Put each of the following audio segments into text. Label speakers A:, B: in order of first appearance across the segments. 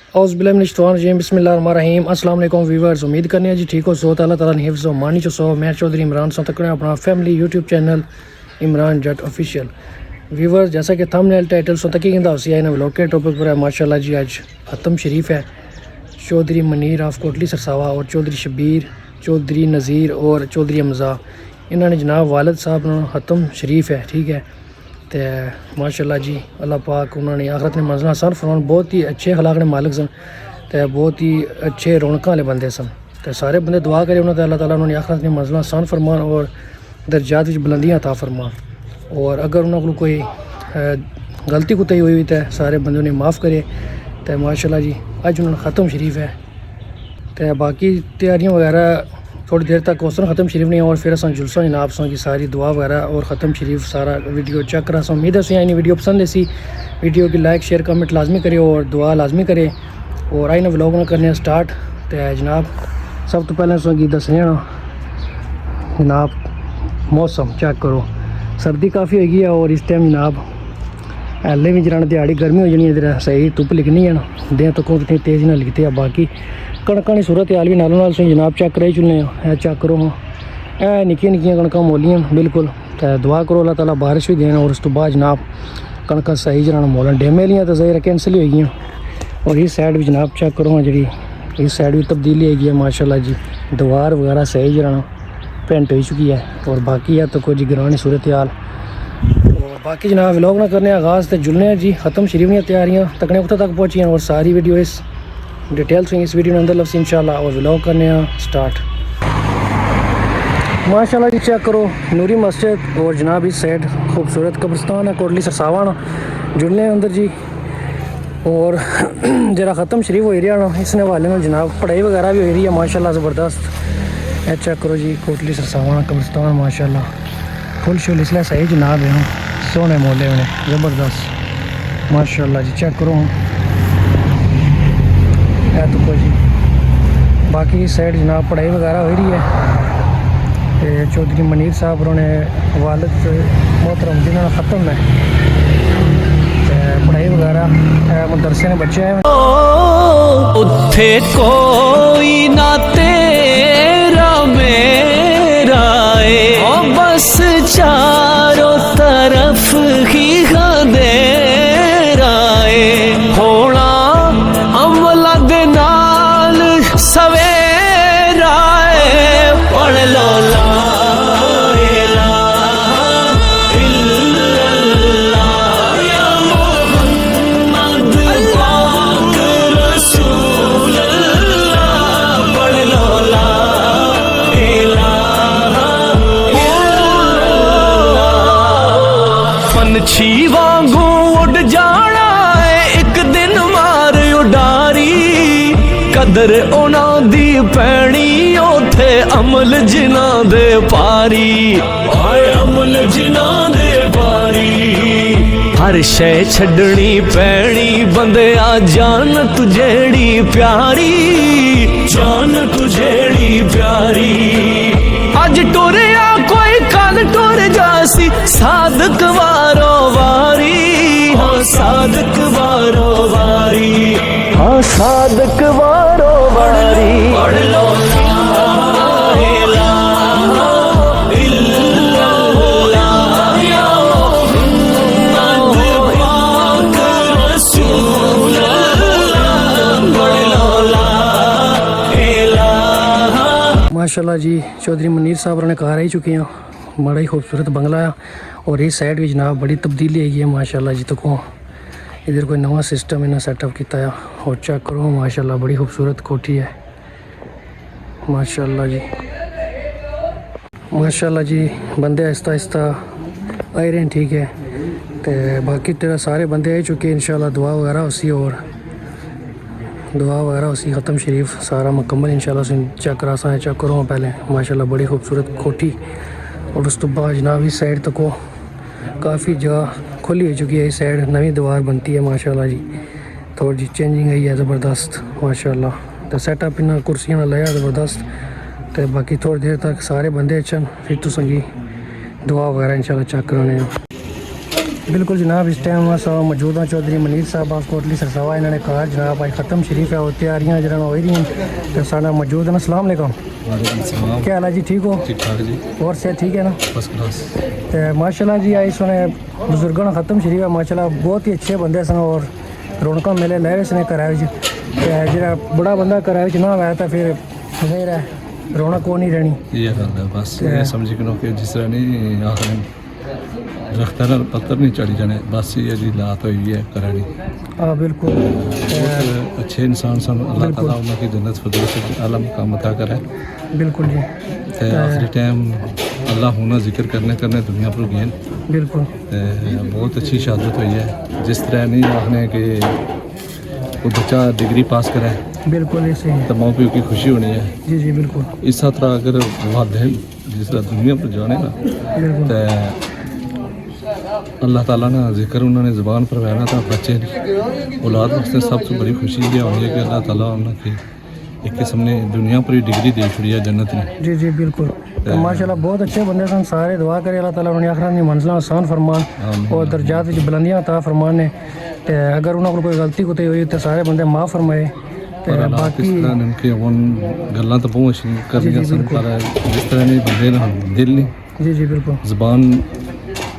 A: اعوذ باللہ من الشیطان الرجیم بسم اللہ الرحمن الرحیم السلام علیکم ویورز امید کرنے جی ٹھیک ہو سو اللہ تعالیٰ نے حفظ و مانی چو سو میں چودھری عمران سو تکڑے اپنا فیملی یوٹیوب چینل عمران جٹ آفیشیل ویورز جیسا کہ تھم نیل ٹائٹل سو تکی گندہ اسی آئینا ولاگ کے ٹاپک پر ہے ماشاءاللہ جی آج ختم شریف ہے چودھری منیر آف کوٹلی سرساوا اور چودھری شبیر چودھری نذیر اور چودھری حمزہ انہوں نے جناب والد صاحب نے ختم شریف ہے ٹھیک ہے تو ماشاءاللہ جی اللہ پاک انہوں نے آخرت نے منزلہ آسان فرمان بہت ہی اچھے اخلاق نے مالک سن تو بہت ہی اچھے رونقاں والے بندے سن تو سارے بندے دعا کرے انہوں نے اللہ تعالیٰ نے آخرت نے منزلہ آسان فرمان اور درجات وچ بلندیاں عطا فرمان اور اگر انہوں کو کوئی غلطی کوتاہی ہوئی تو سارے بندوں نے معاف کرے تو ماشاءاللہ جی اج انہوں نے ختم شریف ہے تو باقی تیاریاں وغیرہ تھوڑی دیر تک اس طرح ختم شریف نہیں اور پھر اصل جلسہ جناب سوں کی ساری دعا وغیرہ اور ختم شریف سارا ویڈیو چیک کرا سو امید ہے سی آئینی ویڈیو پسند ہے ویڈیو کی لائک شیئر کمنٹ لازمی کرے اور دعا لازمی کرے اور آئینہ ولاگ نہ کرنے سٹارٹ تو جناب سب تو پہلے سوں کی دسنے جناب موسم چیک کرو سردی کافی ہوئی گئی ہے اور اس ٹائم جناب ایلے بھی جرانا دیہڑی گرمی ہو جانی ہے ادھر صحیح دھوپ لکھنی ہے نا دیں تو کتنی تیز نہ لکھتے ہیں باقی کڑکاں کی صورت حال بھی نالوں نال سے جناب چیک کرے چلنے ہیں چیک کرو ہاں نکیاں نکیاں کڑکاں مولیاں بالکل تو دعا کرو اللہ تعالیٰ بارش بھی دینا اور اس تو بعد جناب کڑکاں صحیح جرانا مولن ڈیمے لیاں تو ظاہر کینسل ہی ہوئی ہیں اور اس سائڈ بھی جناب چیک کرو ہاں جی اس سائڈ بھی تبدیلی ہوئی ہے ماشاءاللہ جی دیوار وغیرہ صحیح جرانا پینٹ ہو چکی ہے اور باقی ہے تو کوئی گرانی صورت حال اور باقی جناب ولاگ نہ کرنے آغاز تے جلنے جی ختم شریف کی تیاریاں تکنے وقت تک پہنچی ہیں اور ساری ویڈیو اس ڈیٹیل سے اس ویڈیو میں اندر لفظ انشاءاللہ اور ولاگ کرنے ہیں سٹارٹ ماشاءاللہ جی چیک کرو نوری مسجد اور جناب اس سائڈ خوبصورت قبرستان ہے کوٹلی سرساوا جلنے اندر جی اور جرا ختم شریف ہوئی رہا نا اس نے حوالے میں جناب پڑھائی وغیرہ بھی ہوئی رہی ہے ماشاءاللہ زبردست یہ چیک کرو جی کوٹلی سرساوا قبرستان ماشاءاللہ فل شل اس لیے صحیح جناب ہے سونے مولے ہونے زبردست ماشاءاللہ جی چیک کرو تو کوئی جی باقی سائڈ جناب پڑھائی وغیرہ ہو رہی ہے چودھری منیر صاحب انہوں نے والد محترم جنہوں نے ختم ہے پڑھائی وغیرہ مدرسے نے بچے ہیں
B: اتھے کوئی نہ تیرا میرا بس چاروں طرف ہی اندھیرا ہونا عملہ دے نال سویرا پڑھ لو لا الہ الا اللہ یا محمد پاک رسول اللہ پڑھ لو لا الہ الا اللہ پنچھی وانگوں اڑ جانا ہے ایک دن مار اڈاری قدر اونا دی پینی اوتھے عمل جنہ دے پاری آئے عمل جنہ دے پاری ہر شے چھڑنی پینی بندے آ جان تجھیڑی پیاری جان تجھیڑی پیاری اج ٹوریا کوئی کل ٹور جاسی صادق وارو واری ہاں صادق وارو واری ہاں صادق وارو واری پڑھ لو لا الہ الا اللہ یا محمد پاک رسول اللہ پڑھ لو لا الہ
A: ماشاءاللہ جی چودھری منیر صاحب نے کہا رہی چکی ہیں بڑا ہی خوبصورت بنگلہ ہے اور اس سائڈ بھی جناب بڑی تبدیلی آئی ہے ماشاءاللہ جی تو ادھر کوئی نواں سسٹم انہیں سیٹ اپ کیتا ہے اور چیک کرو ماشاءاللہ بڑی خوبصورت کوٹھی ہے ماشاءاللہ جی ماشاءاللہ جی بندے آہستہ آہستہ آئے رہے ہیں ٹھیک ہے تو باقی تیرا سارے بندے آ چکے ہیں انشاءاللہ دعا وغیرہ اسی اور دعا وغیرہ اسی ختم شریف سارا مکمل انشاءاللہ سے چیک کرا سا ہے چیک کرو پہلے ماشاءاللہ بڑی خوبصورت کوٹھی اور اس تو بعد جناب اس سائڈ تک کافی جگہ کھلی ہو چکی ہے اس سائڈ نویں دیوار بنتی ہے ماشاءاللہ جی تھوڑی جی چینجنگ آئی ہے زبردست ماشاءاللہ تو سیٹ اپ انہیں کرسیاں نہ لایا زبردست تو باقی تھوڑی دیر تک سارے بندے اچھن پھر تو سنگی دعا وغیرہ انشاءاللہ چیک کرانے ہیں بالکل جناب اس ٹائم موجود ہیں چودھری منیر صاحب آف کوٹلی سرساوا. انہوں نے کہا جناب آج ختم شریف ہے اور تیاریاں جناب ہو رہی ہیں تو سارا موجود ہیں. السلام علیکم.
C: وعلیکم السلام.
A: کیا حال ہے جی؟ ٹھیک ہو؟
C: ٹھیک ٹھاک جی.
A: اور صحت ٹھیک ہے نا؟
C: First class.
A: تو ماشاء اللہ جی آئی سنے بزرگوں نے ختم شریف ہے ماشاء اللہ بہت ہی اچھے بندے سن اور رونقاں میلے لے ہوئے سنے کرائے جی. جا بڑا بندہ کرائے نہ آیا تو پھر ظاہر ہے رونق کو نہیں رہنی.
C: یہ گل ہے بس یہ سمجھی کنو کہ جس طرح نہیں آخر درختہ پتھر نہیں چڑھی جانے بس یہ جی لات ہوئی ہے کرانی.
A: ہاں بالکل
C: بہت اچھے انسان سن. اللہ تعالیٰ انہوں کی جنت فردوس اعلیٰ مقام عطا کرے.
A: بالکل جی.
C: تے آخری ٹائم اللہ ہونا ذکر کرنے دنیا پر گئے.
A: بالکل
C: بہت اچھی شہادت ہوئی ہے. جس طرح نہیں آخنے کہ کوئی بچہ ڈگری پاس کرے
A: بالکل ایسے ہی
C: تو ماں پیو کی خوشی ہونی ہے.
A: جی جی بالکل
C: اس طرح اگر والدین جس طرح دنیا پر جانے نا
A: بالکل
C: تو اللہ تعالیٰ نے ذکر انہوں نے زبان پر رہنا تھا. بچے اولاد واسطے سب سے بڑی خوشی یہ ہونی ہے کہ اللہ تعالیٰ انہوں کی ایک قسم نے دنیا پر ہی ڈگری دے چھڑی ہے جنت نے.
A: جی جی بالکل. تو ماشاء اللہ بہت اچھے بندے سن. سارے دعا کرے اللہ تعالیٰ انہیں آخرت کی منزلیں آسان فرمان اور درجات کی بلندیاں عطا فرمان نے. تو اگر انہوں کو کوئی غلطی کوئی ہوئی تو سارے بندے معاف فرمائے. تو باقی
C: ان کے گلاں تو بہت اچھی کرنی سن پر جس طرح نہیں بندے نا دل نہیں
A: جی جی بالکل
C: زبان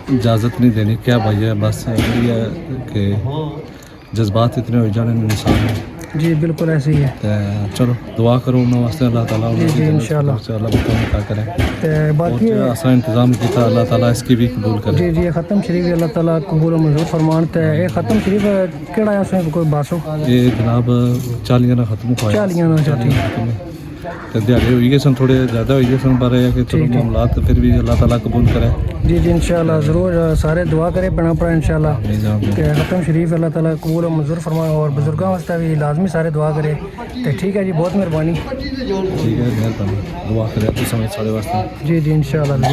C: اجازت نہیں دینی. کیا بھائی ہے بس یہ ہے کہ جذبات اتنے ہو جانے انسان میں.
A: جی بالکل ایسے ہی ہے.
C: تو چلو دعا کرو انہوں واسطے اللہ تعالیٰ
A: جی جی انشاءاللہ.
C: عطا کرے.
A: تو باقی
C: آسان انتظام کیا اللہ تعالیٰ اس کی بھی قبول کرے.
A: جی جی ختم شریف اللہ تعالیٰ قبول و منظور فرمان. تو یہ ختم شریف کہڑا ہے اس میں کوئی باسو
C: یہ جناب 40 نہ ختم ہوا
A: 40 نہ چاہتی
C: دیہڑے ہوئی گئے سن تھوڑے زیادہ ہوئی گئے سن پر یہ کہ چلو معاملات پھر بھی اللہ تعالیٰ قبول کرے.
A: جی جی انشاءاللہ ضرور سارے دعا کرے پڑھنا پڑا انشاءاللہ کہ ختم شریف اللہ تعالیٰ قبول و منظور فرمائے اور بزرگوں واسطے بھی لازمی سارے دعا کرے. تو ٹھیک ہے جی بہت مہربانی.
C: ٹھیک ہے مہربانی دعا کرے تو سمجھ سارے واسطے.
A: جی جی انشاءاللہ.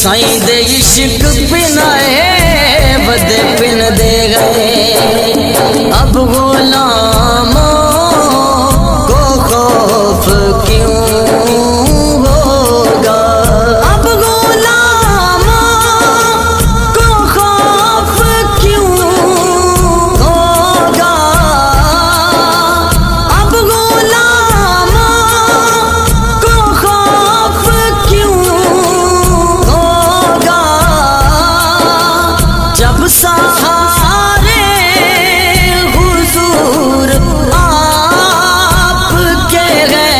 D: سائیں دے عشق پنائے ود پن دے گئے. اب غلاموں کو خوف کیوں ہوگا. اب غلاموں کو خوف کیوں ہوگا. اب غلاموں کو خوف کیوں جب سہارے حضور آپ کے گئے.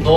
E: 2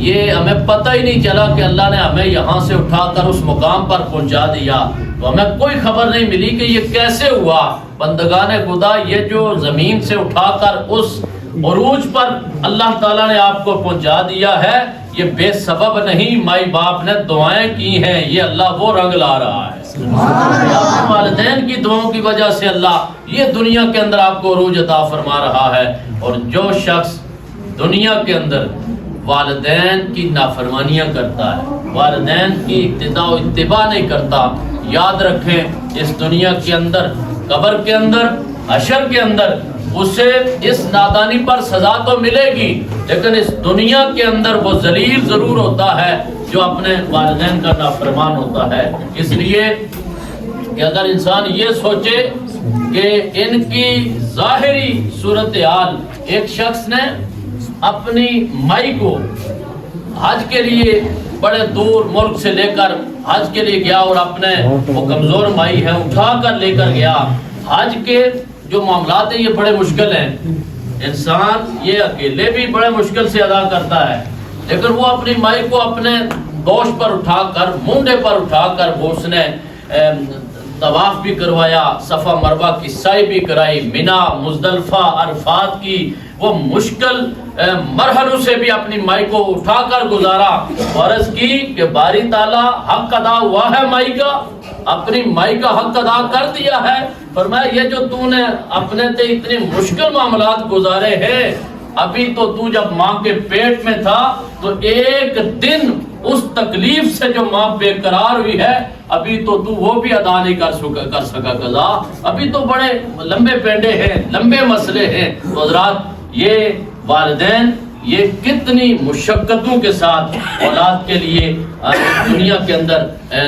E: یہ ہمیں پتہ ہی نہیں چلا کہ اللہ نے ہمیں یہاں سے اٹھا کر اس مقام پر پہنچا دیا، تو ہمیں کوئی خبر نہیں ملی کہ یہ کیسے ہوا۔ بندگان خدا، یہ جو زمین سے اٹھا کر اس عروج پر اللہ تعالیٰ نے آپ کو پہنچا دیا ہے، یہ بے سبب نہیں، مائی باپ نے دعائیں کی ہیں، یہ اللہ وہ رنگ لا رہا ہے۔ والدین کی دعاؤں کی وجہ سے اللہ یہ دنیا کے اندر آپ کو عروج عطا فرما رہا ہے۔ اور جو شخص دنیا کے اندر والدین کی نافرمانیاں کرتا ہے، والدین کی اقتداء و اتباع نہیں کرتا، یاد رکھیں اس دنیا کے اندر، قبر کے اندر، حشر کے اندر اسے اس نادانی پر سزا تو ملے گی، لیکن اس دنیا کے اندر وہ ذلیل ضرور ہوتا ہے جو اپنے والدین کا نافرمان ہوتا ہے۔ اس لیے کہ اگر انسان یہ سوچے کہ ان کی ظاہری صورتحال، ایک شخص نے اپنی مائی کو حج کے لیے بڑے دور ملک سے لے کر حج کے لیے گیا، اور اپنے وہ کمزور مائی ہے اٹھا کر لے کر گیا۔ حج کے جو معاملات ہیں یہ بڑے مشکل ہیں، انسان یہ اکیلے بھی بڑے مشکل سے ادا کرتا ہے، لیکن وہ اپنی مائی کو اپنے دوش پر اٹھا کر، مونڈے پر اٹھا کر وہ اس نے طواف بھی کروایا، صفا مروہ کی سعی بھی کرائی، مینا، مزدلفہ، عرفات کی وہ مشکل مرحلوں سے بھی اپنی مائی کو اٹھا کر گزارا، عرض کی کہ باری تعالیٰ حق ادا ہوا ہے مائی کا، اپنی مائی کا حق ادا کر دیا ہے۔ فرمایا یہ جو تو نے اپنے تے اتنے مشکل معاملات گزارے ہیں، ابھی تو جب ماں کے پیٹ میں تھا تو ایک دن اس تکلیف سے جو ماں بے قرار ہوئی ہے، ابھی تو وہ بھی ادا نہیں کر سکا قضا، ابھی تو بڑے لمبے پینڈے ہیں، لمبے مسئلے ہیں۔ تو حضرات، یہ والدین یہ کتنی مشقتوں کے ساتھ اولاد کے لیے دنیا کے اندر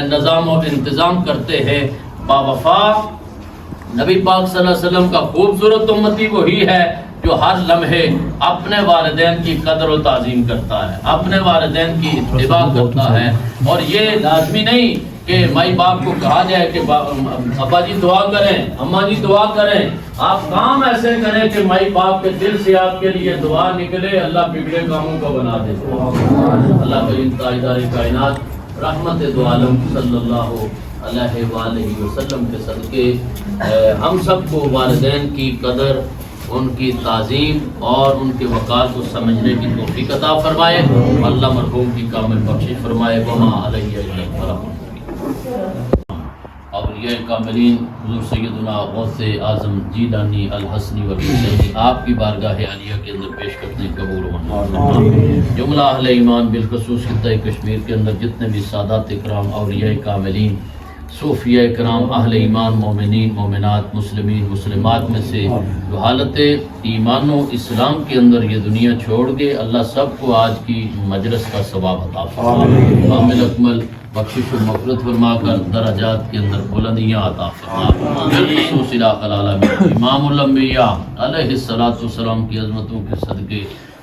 E: نظام و انتظام کرتے ہیں۔ باوفا نبی پاک صلی اللہ علیہ وسلم کا خوبصورت امتی وہی ہے جو ہر لمحے اپنے والدین کی قدر و تعظیم کرتا ہے، اپنے والدین کی اتباع کرتا ہے۔ اور یہ لازمی نہیں کہ مائی باپ کو کہا جائے کہ ابا جی دعا کریں، اماں جی دعا کریں، آپ کام ایسے کریں کہ مائی باپ کے دل سے آپ کے لیے دعا نکلے، اللہ بگڑے کاموں کو بنا دے۔ اللہ کریم تاجدار کائنات رحمت دو عالم صلی اللہ علیہ وآلہ وسلم کے صدقے ہم سب کو والدین کی قدر، ان کی تعظیم اور ان کے وقار کو سمجھنے کی توفیق عطا فرمائے، اللہ مرحوم کی کامل بخشش فرمائے۔ وما علیہ الا البلاغ۔ اولیاء کاملین حضور سیدنا غوث اعظم جیلانی الحسنی والحسینی آپ کی بارگاہ عالیہ کے اندر پیش کرتے ہیں، قبول ہونا۔ جملہ اہل ایمان بالخصوص خطہ کشمیر کے اندر جتنے بھی سادات اکرام، اولیاء کاملین، صوفیاء کرام، اہل ایمان، مومنین، مومنات، مسلمین، مسلمات میں سے جو حالت ایمان و اسلام کے اندر یہ دنیا چھوڑ گئے، اللہ سب کو آج کی مجلس کا ثواب عطا فرمائے، کامل اکمل بخشش و مغفرت فرما کر درجات کے اندر بلندیاں عطا فرما۔ بالخصوص الٰہ العالمین امام الانبیاء علیہ الصلوۃ والسلام کی عظمتوں کے صدقے،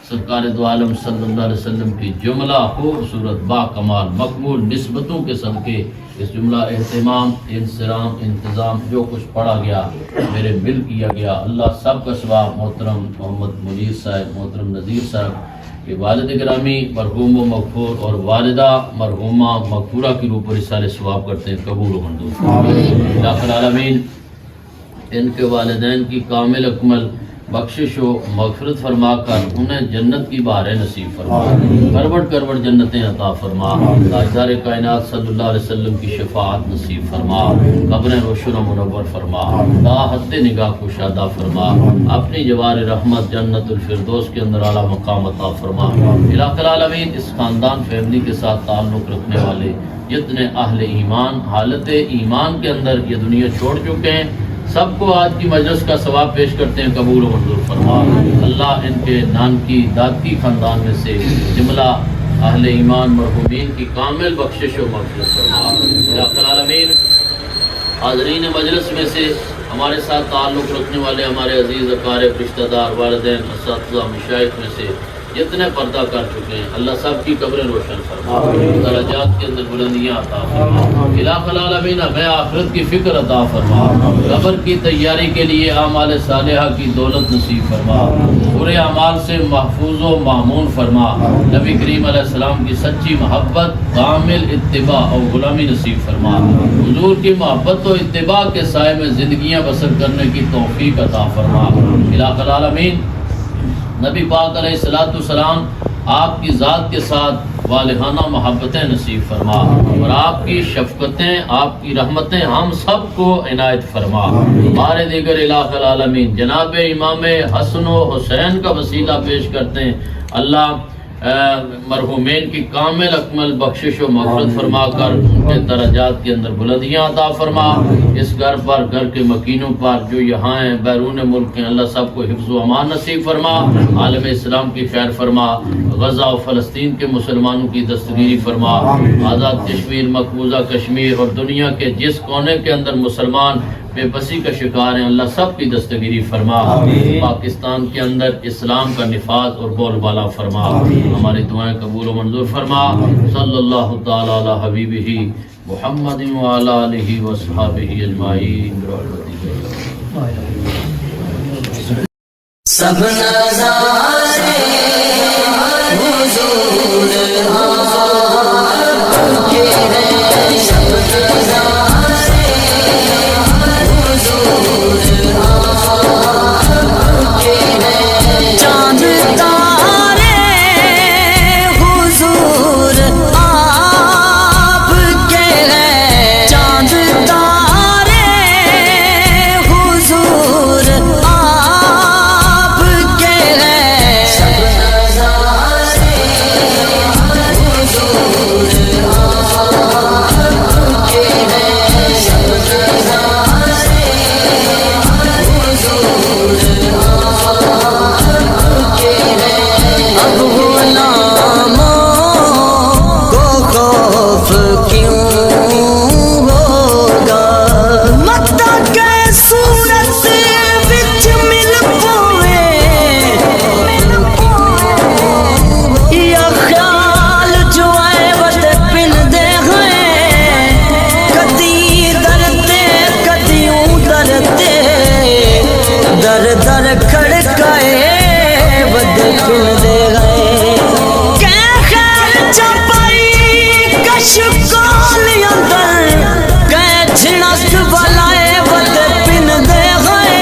E: سرکار دو عالم صلی اللہ علیہ وسلم کی جملہ خوبصورت با کمال مقبول نسبتوں کے صدقے، اس جملہ اہتمام، انصرام، انتظام جو کچھ پڑھا گیا، میرے مل کیا گیا، اللہ سب کا ثواب محترم محمد منیر صاحب، محترم نذیر صاحب کے والد گرامی مرحوم و مغفور اور والدہ مرحومہ مغفورہ کی روح پر اصال ثواب کرتے ہیں، قبول و منظور۔ الٰہ العالمین ان کے والدین کی کامل اکمل بخشش و مغفرت فرما کر انہیں جنت کی بہاریں نصیب فرما، کروڑ جنتیں عطا فرما، تاجدار کائنات صلی اللہ علیہ وسلم کی شفاعت نصیب فرما، قبریں روشن و منور فرما، تا حد نگاہ کشادہ فرما، اپنی جوار رحمت جنت الفردوس کے اندر اعلیٰ مقام عطا فرما۔ الٰہ العالمین اس خاندان فیملی کے ساتھ تعلق رکھنے والے جتنے اہل ایمان حالت ایمان کے اندر یہ دنیا چھوڑ چکے ہیں، سب کو آج کی مجلس کا ثواب پیش کرتے ہیں، قبول و منظور فرما۔ اللہ ان کے نانکی دادکی خاندان میں سے جملہ اہل ایمان مرحومین کی کامل بخشش و مغفرت فرما۔ الٰہ العالمین حاضرین مجلس میں سے ہمارے ساتھ تعلق رکھنے والے ہمارے عزیز اقارب، رشتہ دار، والدین، اساتذہ، مشائخ میں سے جتنے پردہ کر چکے ہیں اللہ سب کی قبریں روشن فرما، درجات کے اندر بلندیاں عطا فرما، الہ العالمین ہمیں آخرت کی فکر عطا فرما، قبر کی تیاری کے لیے اعمال صالحہ کی دولت نصیب فرما، برے اعمال سے محفوظ و مامون فرما، نبی کریم علیہ السلام کی سچی محبت، کامل اتباع اور غلامی نصیب فرما، حضور کی محبت و اتباع کے سائے میں زندگیاں بسر کرنے کی توفیق عطا فرما، الہ العالمین نبی پاک علیہ السلام آپ کی ذات کے ساتھ والہانہ محبتیں نصیب فرما، اور آپ کی شفقتیں، آپ کی رحمتیں ہم سب کو عنایت فرما، ہمارے دیگر الہ العالمین جناب امام حسن و حسین کا وسیلہ پیش کرتے ہیں، اللہ مرحومین کی کامل اکمل بخشش و مغفرت فرما کر ان کے درجات کے اندر بلندیاں عطا فرما، اس گھر پر، گھر کے مکینوں پر جو یہاں ہیں بیرون ملک ہیں، اللہ سب کو حفظ و امان نصیب فرما، عالم اسلام کی خیر فرما، غزہ و فلسطین کے مسلمانوں کی دستگیری فرما، آزاد کشمیر، مقبوضہ کشمیر اور دنیا کے جس کونے کے اندر مسلمان بے بسی کا شکار ہیں اللہ سب کی دستگیری فرما، پاکستان کے اندر اسلام کا نفاذ اور بول بالا فرما، ہماری دعائیں قبول و منظور فرما، صلی اللہ تعالی علی حبیبہ محمد وعلی آلہ وصحبہ اجمعین
D: سب نظارے حضور آپ کے ہیں، سب نظارے حضور آپ کے ہیں، چاند تارے حضور آپ کے ہیں، چاند تارے حضور آپ کے ہیں، سب نظارے حضور آپ کے ہیں، سب نظارے حضور آپ کے ہیں، اب غلاموں کو خوف کیوں ہوگا، مکہ کے صورت وچ مل پوے، یا خیال جو ہے وٹ پن دے ہیں، کدی درتے کدیوں درتے، در در کھڑکائے ود پن دے گئے، کہ خیر چپائی کش کال اندر، کہ جھنک والائے ود پن دے گئے،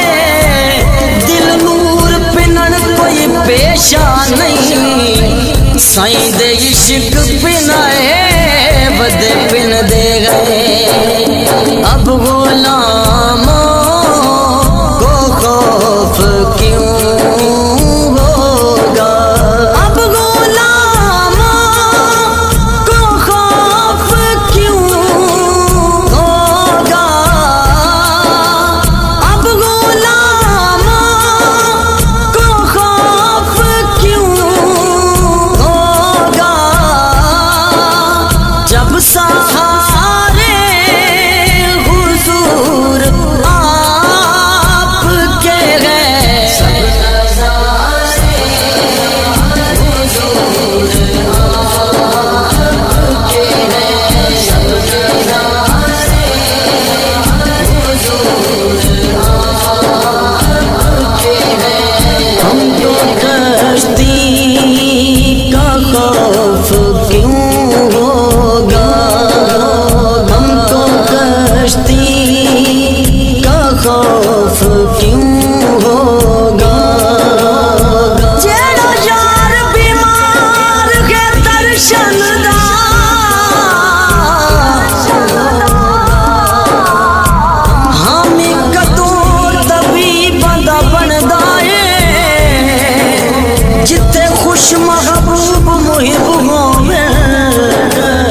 D: دل نور پنن کوئی پیشہ نہیں، سائیں دے عشق پنائے ود پن دے گئے، اب غلاموں کو خوف کیوں ہوگا، اب غلاموں کو خوف کیوں ہوگا، اب غلاموں کو خوف کیوں ہوگا، جب سہارے حضور آپ کے ہیں، سب نظارے حضور آپ کے ہیں، سب نظارے حضور آپ کے ہیں، ہم کو کشتی کا خوف کیوں ہوگا، ہم کو کشتی کا خوف کیوں ہوگا، جیڑا یار بیمار کے درشن دا، ہمیں کدوں تبھی بندہ بندا ہے، جتے خوش محبوب محب ہووے،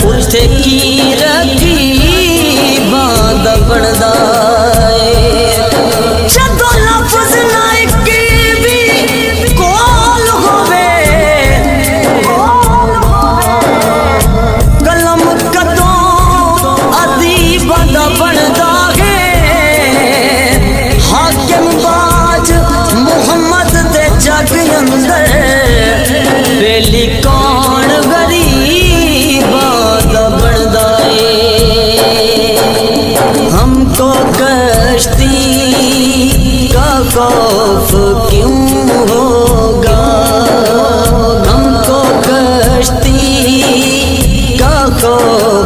D: اتھے کی رقیب بندہ بندا ہے، جدوں لفظ نہ ایک بھی کول ہووے، قلم کدوں ادیب بندہ بندا ہے، حاکم باج محمد دے جگ اندر کو کشتی کا خوف کیوں ہوگا، ہم کو کشتی کا خوف